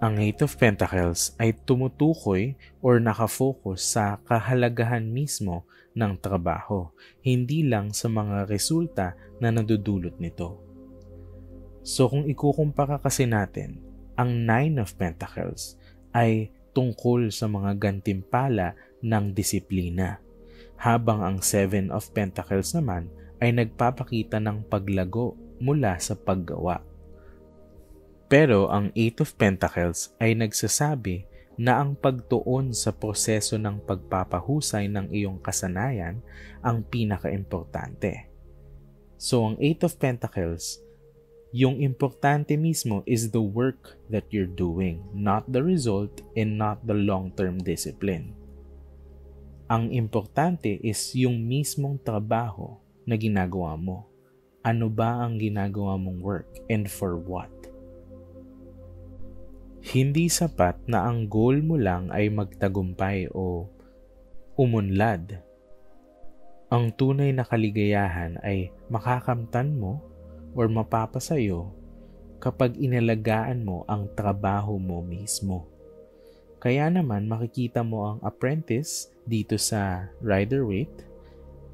Ang Eight of Pentacles ay tumutukoy or nakafocus sa kahalagahan mismo ng trabaho, hindi lang sa mga resulta na nadudulot nito. So kung ikukumpara kasi natin, ang Nine of Pentacles ay tungkol sa mga gantimpala ng disiplina, habang ang Seven of Pentacles naman ay nagpapakita ng paglago mula sa paggawa. Pero ang Eight of Pentacles ay nagsasabi na ang pagtuon sa proseso ng pagpapahusay ng iyong kasanayan ang pinaka-importante. So ang Eight of Pentacles, yung importante mismo is the work that you're doing, not the result and not the long-term discipline. Ang importante is yung mismong trabaho na ginagawa mo. Ano ba ang ginagawa mong work and for what? Hindi sapat na ang goal mo lang ay magtagumpay o umunlad. Ang tunay na kaligayahan ay makakamtan mo or mapapasayo kapag inalagaan mo ang trabaho mo mismo. Kaya naman makikita mo ang apprentice dito sa Rider-Waite,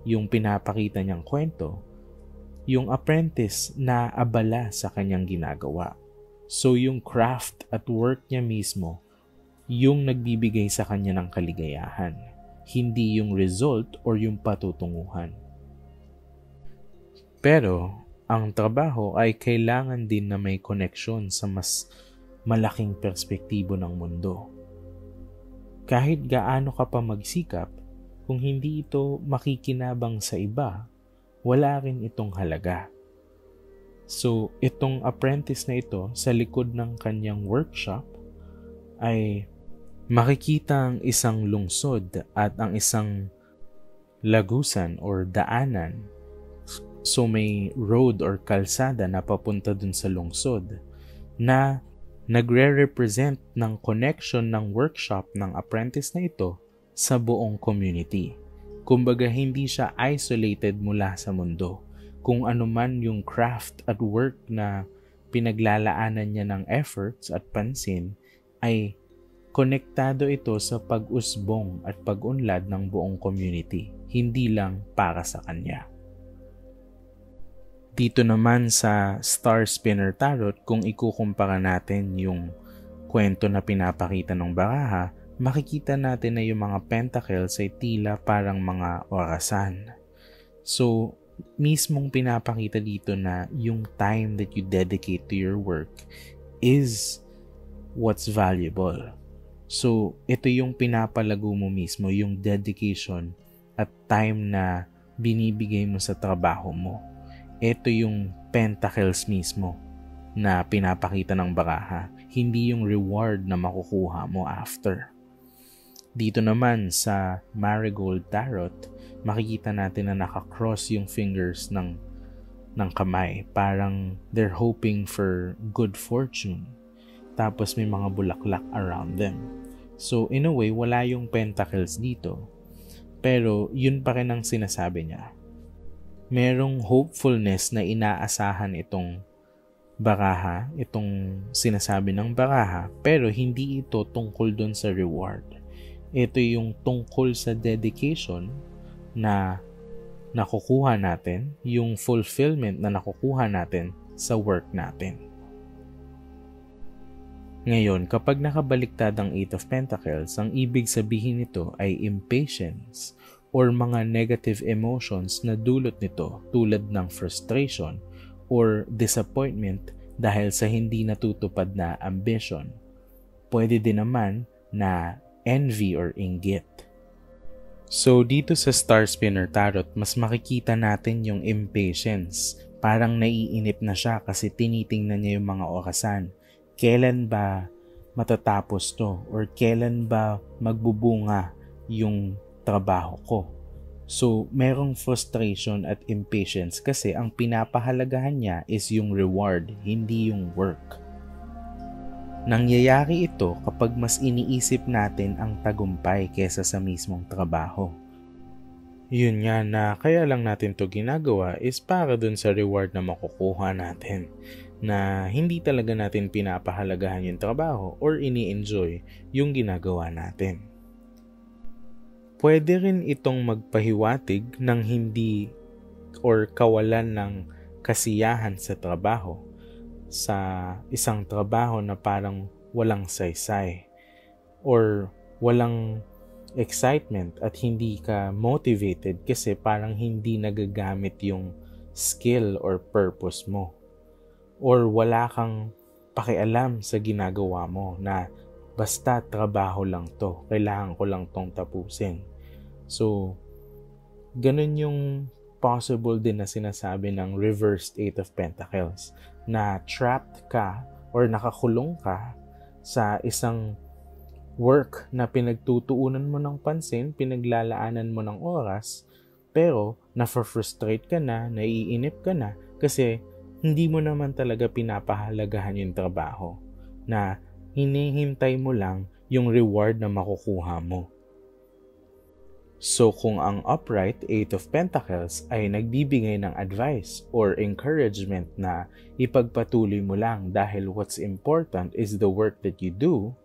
yung pinapakita niyang kwento, yung apprentice na abala sa kanyang ginagawa. So yung craft at work niya mismo, yung nagbibigay sa kanya ng kaligayahan, hindi yung result or yung patutunguhan. Pero ang trabaho ay kailangan din na may connection sa mas malaking perspektibo ng mundo. Kahit gaano ka pa magsikap, kung hindi ito makikinabang sa iba, wala rin itong halaga. So, itong apprentice na ito sa likod ng kanyang workshop ay makikita ang isang lungsod at ang isang lagusan or daanan. So, may road or kalsada na papunta dun sa lungsod na nagre-represent ng connection ng workshop ng apprentice na ito sa buong community. Kumbaga, hindi siya isolated mula sa mundo. Kung ano man yung craft at work na pinaglalaanan niya ng efforts at pansin, ay konektado ito sa pag-usbong at pag-unlad ng buong community, hindi lang para sa kanya. Dito naman sa Star Spinner Tarot, kung ikukumpara natin yung kwento na pinapakita ng baraha, makikita natin na yung mga pentacles ay tila parang mga orasan. So, mismong pinapakita dito na yung time that you dedicate to your work is what's valuable. So, ito yung pinapalago mo mismo, yung dedication at time na binibigay mo sa trabaho mo. Ito yung pentacles mismo na pinapakita ng baraha, hindi yung reward na makukuha mo after. Dito naman sa Marigold Tarot, makikita natin na nakakross yung fingers ng kamay. Parang they're hoping for good fortune. Tapos may mga bulaklak around them. So in a way, wala yung pentacles dito. Pero yun pa rin ang sinasabi niya. Merong hopefulness na inaasahan itong baraha, itong sinasabi ng baraha, pero hindi ito tungkol dun sa reward. Ito yung tungkol sa dedication na nakukuha natin, yung fulfillment na nakukuha natin sa work natin. Ngayon, kapag nakabaliktad ang Eight of Pentacles, ang ibig sabihin nito ay impatience or mga negative emotions na dulot nito tulad ng frustration or disappointment dahil sa hindi natutupad na ambition. Pwede din naman na envy or inggit. So dito sa Star Spinner Tarot, mas makikita natin yung impatience. Parang naiinip na siya kasi tinitingnan niya yung mga orasan. Kailan ba matatapos to? Or kailan ba magbubunga yung trabaho ko? So merong frustration at impatience kasi ang pinapahalagahan niya is yung reward, hindi yung work. Nangyayari ito kapag mas iniisip natin ang tagumpay kesa sa mismong trabaho. Yun nga na kaya lang natin to ginagawa is para dun sa reward na makukuha natin. na hindi talaga natin pinapahalagahan yung trabaho or ini-enjoy yung ginagawa natin. Pwede rin itong magpahiwatig ng hindi or kawalan ng kasiyahan sa trabaho, sa isang trabaho na parang walang saysay or walang excitement at hindi ka motivated kasi parang hindi nagagamit yung skill or purpose mo or wala kang pakialam sa ginagawa mo na basta trabaho lang to, kailangan ko lang tong tapusin. So, ganun yung possible din na sinasabi ng reversed Eight of Pentacles na trapped ka or nakakulong ka sa isang work na pinagtutuunan mo ng pansin, pinaglalaanan mo ng oras, pero na-frustrate ka na, naiinip ka na kasi hindi mo naman talaga pinapahalagahan yung trabaho na hinihintay mo lang yung reward na makukuha mo. So kung ang upright Eight of Pentacles ay nagbibigay ng advice or encouragement na ipagpatuloy mo lang dahil what's important is the work that you do,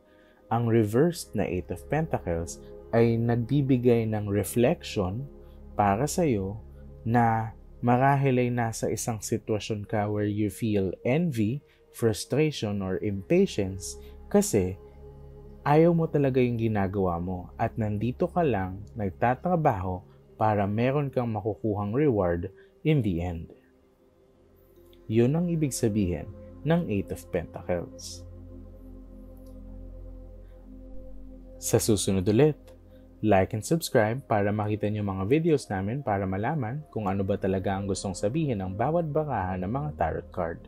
ang reversed na Eight of Pentacles ay nagbibigay ng reflection para sa'yo na marahil ay nasa isang sitwasyon ka where you feel envy, frustration, or impatience kasi ayaw mo talaga yung ginagawa mo at nandito ka lang nagtatrabaho para meron kang makukuhang reward in the end. Yun ang ibig sabihin ng Eight of Pentacles. Sa susunod ulit, like and subscribe para makita niyo mga videos namin para malaman kung ano ba talaga ang gustong sabihin ng bawat baraha ng mga tarot card.